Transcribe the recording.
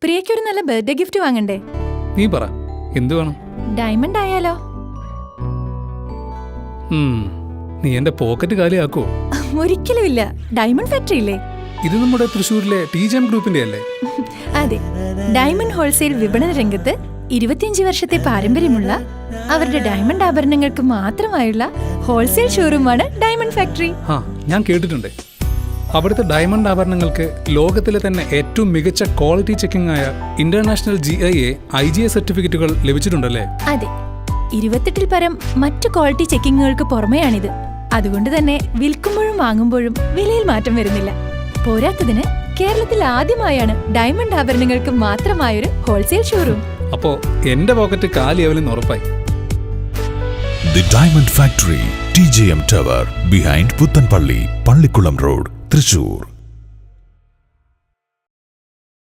പ്രിയയ്ക്ക് ഒരു നല്ല birthday gift വാങ്ങണ്ടേ? നീ പറ, എന്ത് വേണം? ഡയമണ്ട് ആയാലോ? നീ എന്റെ പോക്കറ്റ് കാലിയാക്കോ? ഒരിക്കലുമില്ല. ഡയമണ്ട് ഫാക്ടറി ഇല്ലേ? ഇത് നമ്മുടെ തൃശ്ശൂരിലെ TGM ഗ്രൂപ്പിന്റെ അല്ലേ? അതെ, ഡയമണ്ട് ഹോൾസെയിൽ വിപണന രംഗത്ത് 25 വർഷത്തെ പാരമ്പര്യമുള്ള അവരുടെ ഡയമണ്ട് ആഭരണങ്ങൾക്ക് മാത്രമായുള്ള ഹോൾസെയിൽ ഷോറൂമാണ് ഡയമണ്ട് ഫാക്ടറി. ഞാൻ കേട്ടിട്ടുണ്ട്. അവിടുത്തെ ഡയമണ്ട് ആഭരണങ്ങൾക്ക് ലോകത്തിലെ തന്നെ ഏറ്റവും മികച്ച ക്വാളിറ്റി ചെക്കിംഗ് ആയ ഇന്റർനാഷണൽ GIA IGA സർട്ടിഫിക്കറ്റുകൾ ലഭിച്ചിട്ടുണ്ടല്ലേ? അതെ, 28ൽ പരം മറ്റു ക്വാളിറ്റി ചെക്കിങ്ങുകൾക്ക് പുറമെയാണിത്. അതുകൊണ്ട് തന്നെ വിൽക്കുമ്പോഴും വാങ്ങുമ്പോഴും വിലയിൽ മാറ്റം വരുന്നില്ല. പോരാത്തതിന് കേരളത്തിൽ ആദ്യമായാണ് ഡയമണ്ട് ആഭരണങ്ങൾക്ക് മാത്രമായൊരു ഹോൾസെയിൽ ഷോറൂം. അപ്പോ എന്റെ പോക്കറ്റ് കാലിയാവലെന്ന് ഉറപ്പായി. The Diamond Factory, TGM Tower, behind Puttanpalli, Pallikkulam Road, Thrissur.